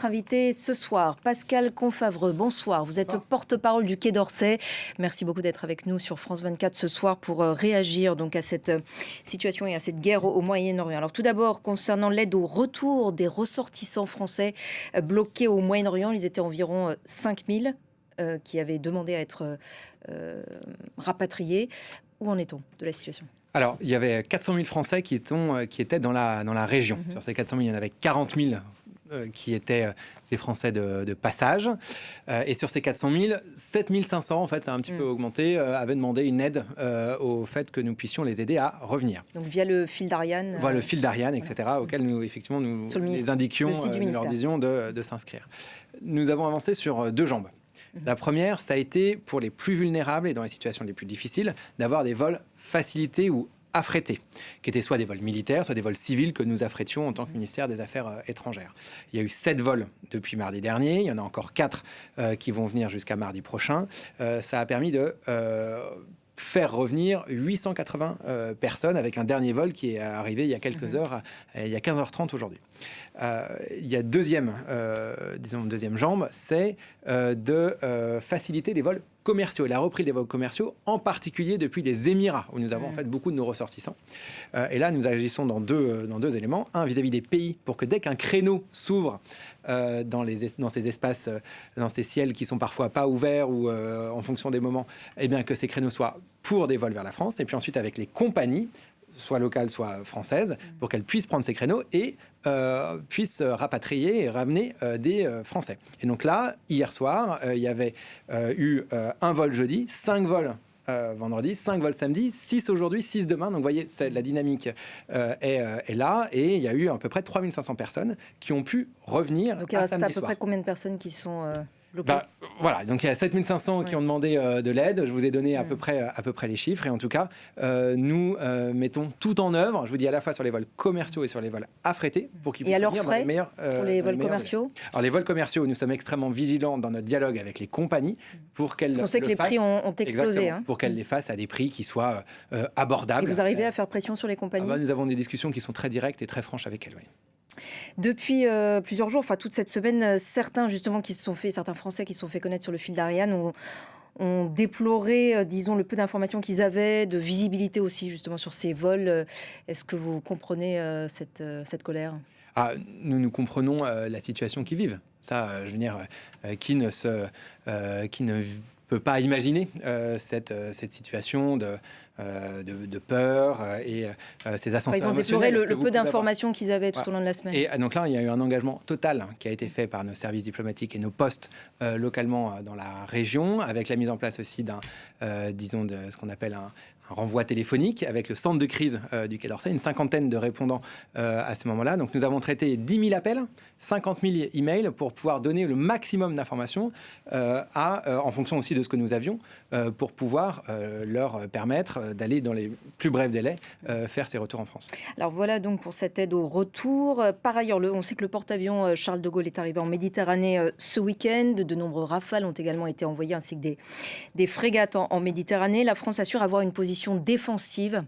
notre invité ce soir. Pascal Confavreux, bonsoir. Vous êtes porte-parole du Quai d'Orsay. Merci beaucoup d'être avec nous sur France 24 ce soir pour réagir donc à cette situation et à cette guerre au Moyen-Orient. Alors tout d'abord, concernant l'aide au retour des ressortissants français bloqués au Moyen-Orient, ils étaient environ 5000 qui avaient demandé à être rapatriés. Où en est-on de la situation ? Alors, il y avait 400 000 Français qui étaient dans la région. Sur ces 400 000, il y en avait 40 000 qui étaient des Français de passage. Et sur ces 400 000, 7 500, en fait, ça a un petit peu augmenté, avaient demandé une aide au fait que nous puissions les aider à revenir. Donc via le fil d'Ariane. Voilà, le fil d'Ariane, etc., auquel nous, effectivement, nous les indiquions, nous leur disions de s'inscrire. Nous avons avancé sur 2 jambes. La première, ça a été pour les plus vulnérables et dans les situations les plus difficiles, d'avoir des vols facilités ou affrétés, qui étaient soit des vols militaires, soit des vols civils que nous affrétions en tant que ministère des Affaires étrangères. Il y a eu 7 vols depuis mardi dernier, il y en a encore 4 qui vont venir jusqu'à mardi prochain. Ça a permis de faire revenir 880 personnes avec un dernier vol qui est arrivé il y a quelques heures, il y a 15h30 aujourd'hui. Il y a deuxième jambe, c'est de faciliter les vols commerciaux, la reprise des vols commerciaux, en particulier depuis les Émirats, où nous avons en fait beaucoup de nos ressortissants. Et là, nous agissons dans deux éléments. Un, vis-à-vis des pays, pour que dès qu'un créneau s'ouvre dans ces espaces, dans ces ciels qui sont parfois pas ouverts ou en fonction des moments, eh bien que ces créneaux soient pour des vols vers la France. Et puis ensuite, avec les compagnies, soit locales, soit françaises, pour qu'elles puissent prendre ces créneaux et puissent rapatrier et ramener des Français. Et donc là, hier soir, il y avait eu un vol jeudi, 5 vols vendredi, 5 vols samedi, 6 aujourd'hui, 6 demain. Donc vous voyez, la dynamique est là. Et il y a eu à peu près 3500 personnes qui ont pu revenir donc, à samedi soir. Donc à peu près combien de personnes qui sont... voilà, donc il y a 7500 qui ont demandé de l'aide. Je vous ai donné à peu près les chiffres. Et en tout cas, nous mettons tout en œuvre. Je vous dis à la fois sur les vols commerciaux et sur les vols affrétés pour qu'ils puissent venir dans les meilleurs pour les vols commerciaux. Alors les vols commerciaux, nous sommes extrêmement vigilants dans notre dialogue avec les compagnies pour qu'elles on sait que les prix ont explosé. Pour qu'elles les fassent à des prix qui soient abordables. Et vous arrivez à faire pression sur les compagnies ? Nous avons des discussions qui sont très directes et très franches avec elles, oui. Depuis plusieurs jours, enfin toute cette semaine, certains Français qui se sont fait connaître sur le fil d'Ariane ont déploré, disons, le peu d'informations qu'ils avaient, de visibilité aussi justement sur ces vols. Est-ce que vous comprenez cette colère ? Nous comprenons la situation qu'ils vivent. Ça, je veux dire, qui ne peut pas imaginer cette situation de peur et ces ascenseurs émotionnels. Ils ont déploré le peu d'informations qu'ils avaient tout au long de la semaine. Et donc là, il y a eu un engagement total qui a été fait par nos services diplomatiques et nos postes localement dans la région, avec la mise en place aussi de ce qu'on appelle un renvoi téléphonique avec le centre de crise du Quai d'Orsay, une 50aine de répondants à ce moment-là. Donc nous avons traité 10 000 appels, 50 000 emails pour pouvoir donner le maximum d'informations en fonction aussi de ce que nous avions pour pouvoir leur permettre d'aller dans les plus brefs délais faire ces retours en France. Alors voilà donc pour cette aide au retour. Par ailleurs, on sait que le porte-avions Charles de Gaulle est arrivé en Méditerranée ce week-end. De nombreux rafales ont également été envoyés ainsi que des frégates en Méditerranée. La France assure avoir une position défensive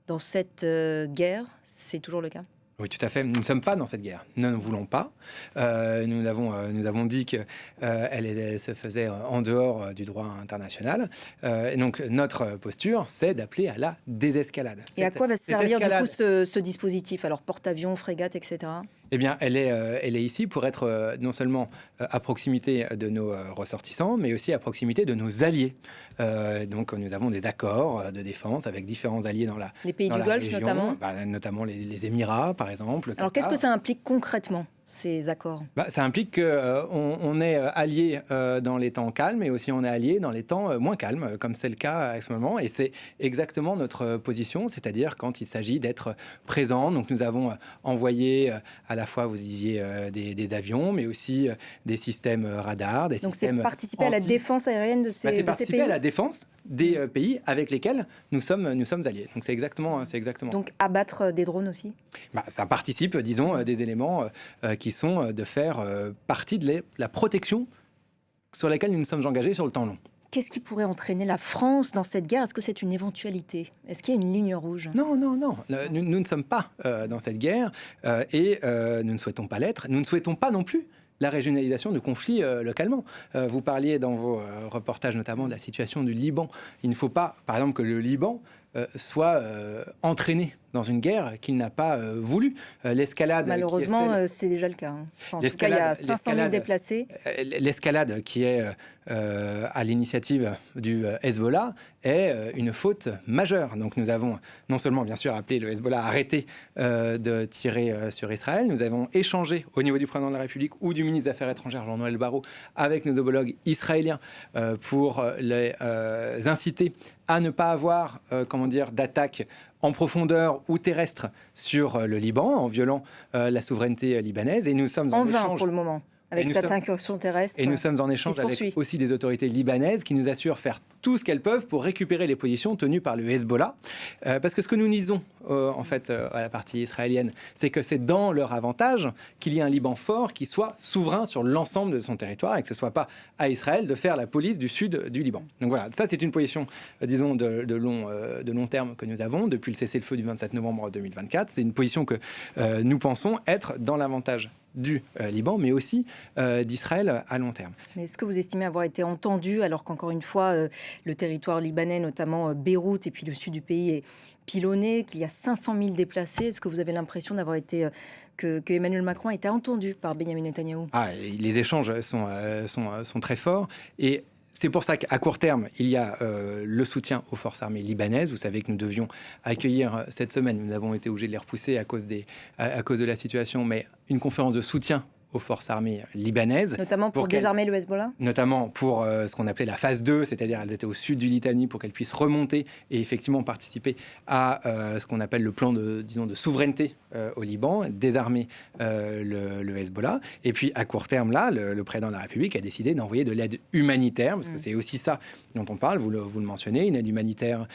dans cette guerre. C'est toujours le cas ? Oui, tout à fait. Nous ne sommes pas dans cette guerre. Nous ne voulons pas. Nous avons dit qu'elle se faisait en dehors du droit international. Et donc, notre posture, c'est d'appeler à la désescalade. Et à quoi va servir du coup ce dispositif ? Alors, porte-avions, frégates, etc. Eh bien, elle est ici pour être non seulement à proximité de nos ressortissants, mais aussi à proximité de nos alliés. Donc, nous avons des accords de défense avec différents alliés dans la les pays du Golfe, région, notamment les Émirats, par exemple. Alors, qu'est-ce que ça implique concrètement, ces accords ? Ça implique qu'on est alliés dans les temps calmes, et aussi on est alliés dans les temps moins calmes, comme c'est le cas à ce moment. Et c'est exactement notre position, c'est-à-dire quand il s'agit d'être présent. Donc, nous avons envoyé à la fois, vous disiez, des avions, mais aussi des systèmes radars, des systèmes... Donc c'est participer à la défense aérienne de ces pays. C'est participer à la défense des pays avec lesquels nous sommes alliés. Donc c'est exactement Donc ça. Abattre des drones aussi ? Ça participe, disons, des éléments qui sont de faire partie de la protection sur laquelle nous nous sommes engagés sur le temps long. Qu'est-ce qui pourrait entraîner la France dans cette guerre ? Est-ce que c'est une éventualité ? Est-ce qu'il y a une ligne rouge ? Non. Nous ne sommes pas dans cette guerre et nous ne souhaitons pas l'être. Nous ne souhaitons pas non plus la régionalisation de conflits localement. Vous parliez dans vos reportages notamment de la situation du Liban. Il ne faut pas, par exemple, que le Liban soit entraîné dans une guerre qu'il n'a pas voulu. L'escalade... Malheureusement, c'est déjà le cas. En tout cas, il y a 500 000 déplacés. L'escalade qui est à l'initiative du Hezbollah est une faute majeure. Donc nous avons non seulement, bien sûr, appelé le Hezbollah à arrêter de tirer sur Israël, nous avons échangé au niveau du président de la République ou du ministre des Affaires étrangères, Jean-Noël Barrot, avec nos homologues israéliens pour les inciter à ne pas avoir d'attaque en profondeur ou terrestre sur le Liban, en violant la souveraineté libanaise. Et nous sommes en vain pour le moment, avec cette incursion terrestre. Et nous sommes en échange avec aussi des autorités libanaises qui nous assurent faire tout ce qu'elles peuvent pour récupérer les positions tenues par le Hezbollah. Parce que ce que nous disons, à la partie israélienne, c'est que c'est dans leur avantage qu'il y ait un Liban fort qui soit souverain sur l'ensemble de son territoire et que ce ne soit pas à Israël de faire la police du sud du Liban. Donc voilà, ça c'est une position, disons, de long terme que nous avons depuis le cessez-le-feu du 27 novembre 2024. C'est une position que nous pensons être dans l'avantage du Liban, mais aussi d'Israël à long terme. Mais est-ce que vous estimez avoir été entendu, alors qu'encore une fois, le territoire libanais, notamment Beyrouth et puis le sud du pays, est pilonné, qu'il y a 500 000 déplacés? Est-ce que vous avez l'impression d'avoir été... que Emmanuel Macron a été entendu par Benyamin Netanyahou? Les échanges sont très forts et c'est pour ça qu'à court terme, il y a le soutien aux forces armées libanaises. Vous savez que nous devions accueillir cette semaine, nous avons été obligés de les repousser à cause de la situation, mais une conférence de soutien aux forces armées libanaises. Notamment pour désarmer le Hezbollah ? Notamment pour ce qu'on appelait la phase 2, c'est-à-dire elles étaient au sud du Litanie pour qu'elles puissent remonter et effectivement participer à ce qu'on appelle le plan de souveraineté au Liban, désarmer le Hezbollah. Et puis à court terme, là, le président de la République a décidé d'envoyer de l'aide humanitaire, parce que c'est aussi ça dont on parle, vous le mentionnez, une aide humanitaire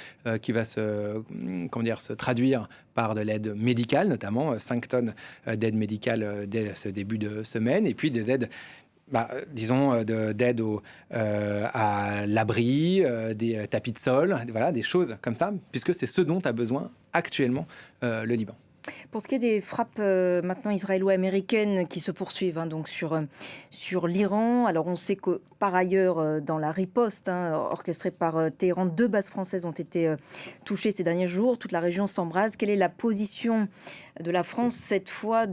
qui va se traduire par de l'aide médicale, notamment 5 tonnes d'aide médicale dès ce début de semaine, et puis des aides, d'aide à l'abri, des tapis de sol, voilà, des choses comme ça, puisque c'est ce dont a besoin actuellement le Liban. Pour ce qui est des frappes maintenant israélo-américaines qui se poursuivent donc sur l'Iran, alors on sait que par ailleurs dans la riposte orchestrée par Téhéran, 2 bases françaises ont été touchées ces derniers jours. Toute la région s'embrase. Quelle est la position de la France cette fois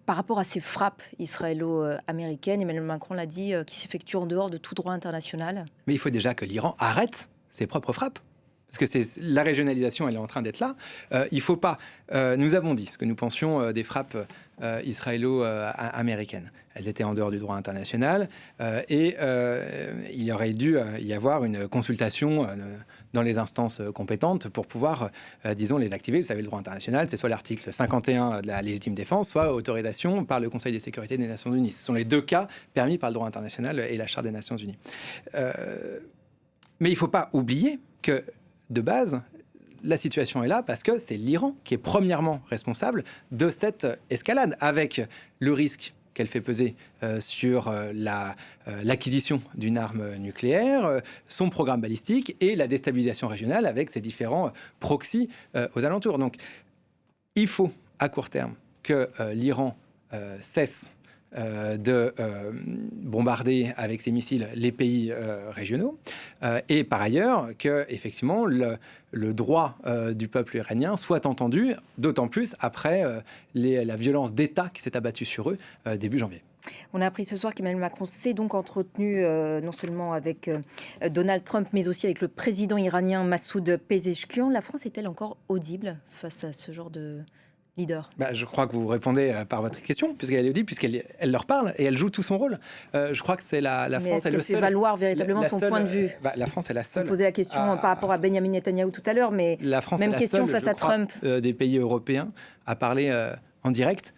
par rapport à ces frappes israélo-américaines? Emmanuel Macron l'a dit, qui s'effectuent en dehors de tout droit international. Mais il faut déjà que l'Iran arrête ses propres frappes. Parce que la régionalisation, elle est en train d'être là. Il ne faut pas... nous avons dit ce que nous pensions des frappes israélo-américaines. Elles étaient en dehors du droit international et il aurait dû y avoir une consultation dans les instances compétentes pour pouvoir, les activer. Vous savez, le droit international, c'est soit l'article 51 de la légitime défense, soit autorisation par le Conseil de sécurité des Nations Unies. Ce sont les 2 cas permis par le droit international et la Charte des Nations Unies. Mais il ne faut pas oublier que de base, la situation est là parce que c'est l'Iran qui est premièrement responsable de cette escalade, avec le risque qu'elle fait peser sur l'acquisition d'une arme nucléaire, son programme balistique et la déstabilisation régionale avec ses différents proxys aux alentours. Donc, il faut, à court terme, que l'Iran cesse de bombarder avec ses missiles les pays régionaux et par ailleurs que effectivement le droit du peuple iranien soit entendu, d'autant plus après la violence d'État qui s'est abattue sur eux début janvier. On a appris ce soir qu'Emmanuel Macron s'est donc entretenu non seulement avec Donald Trump, mais aussi avec le président iranien Massoud Pezeshkian. La France est-elle encore audible face à ce genre de leader? Je crois que vous répondez par votre question, puisqu'elle est audible, puisqu'elle leur parle et elle joue tout son rôle. Je crois que c'est la France est le seul. fait valoir véritablement son point de vue? La France est la seule. Vous posez la question par rapport à Benyamin Netanyahou tout à l'heure, mais la France même est la question seule, face à Trump. Des pays européens à parler en direct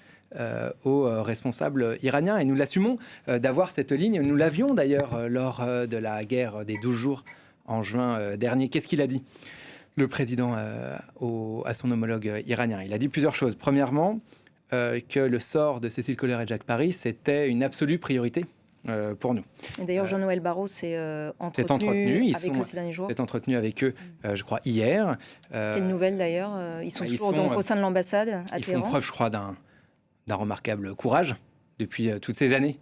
aux responsables iraniens. Et nous l'assumons d'avoir cette ligne. Nous l'avions d'ailleurs lors de la guerre des 12 jours en juin dernier. Qu'est-ce qu'il a dit, le président, à son homologue iranien? Il a dit plusieurs choses. Premièrement, que le sort de Cécile Kohler et Jacques Paris, c'était une absolue priorité pour nous. Et d'ailleurs, Jean-Noël Barrot s'est entretenu avec eux ces derniers jours. S'est entretenu avec eux, je crois, hier. Quelle nouvelle d'ailleurs? Ils sont toujours donc au sein de l'ambassade à Téhéran. Ils font preuve, je crois, d'un remarquable courage depuis toutes ces années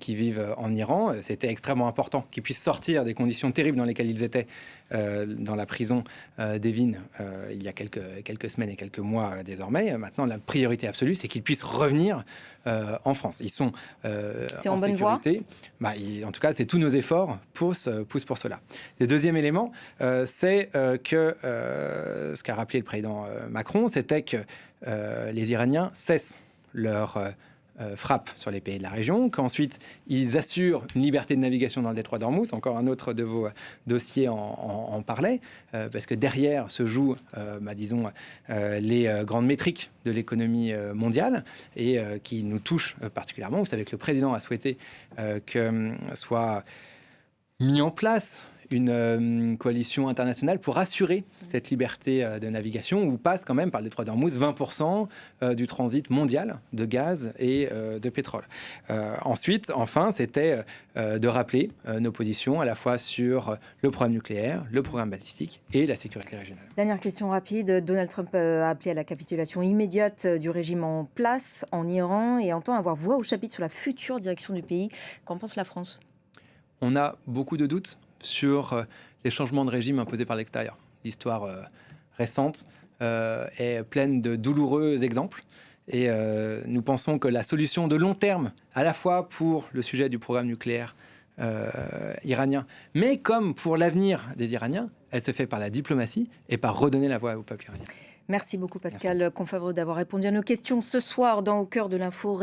qui vivent en Iran. C'était extrêmement important qu'ils puissent sortir des conditions terribles dans lesquelles ils étaient dans la prison d'Evin il y a quelques semaines et quelques mois désormais. Maintenant, la priorité absolue, c'est qu'ils puissent revenir en France. Ils sont en bonne voie. En tout cas, c'est tous nos efforts poussent pour cela. Le deuxième élément, c'est que ce qu'a rappelé le président Macron, c'était que les Iraniens cessent leur frappe sur les pays de la région, qu'ensuite ils assurent une liberté de navigation dans le détroit d'Ormuz. Encore un autre de vos dossiers en parlait, parce que derrière se jouent, disons, les grandes métriques de l'économie mondiale et qui nous touchent particulièrement. Vous savez que le président a souhaité que soit mis en place une coalition internationale pour assurer cette liberté de navigation où passe quand même par le détroit d'Ormuz 20% du transit mondial de gaz et de pétrole. Enfin, c'était de rappeler nos positions à la fois sur le programme nucléaire, le programme balistique et la sécurité régionale. Dernière question rapide. Donald Trump a appelé à la capitulation immédiate du régime en place en Iran et entend avoir voix au chapitre sur la future direction du pays. Qu'en pense la France ? On a beaucoup de doutes sur les changements de régime imposés par l'extérieur. L'histoire récente est pleine de douloureux exemples. Et nous pensons que la solution de long terme, à la fois pour le sujet du programme nucléaire iranien, mais comme pour l'avenir des Iraniens, elle se fait par la diplomatie et par redonner la voix au peuple iranien. Merci beaucoup Pascal Confavreux d'avoir répondu à nos questions ce soir dans Au cœur de l'info.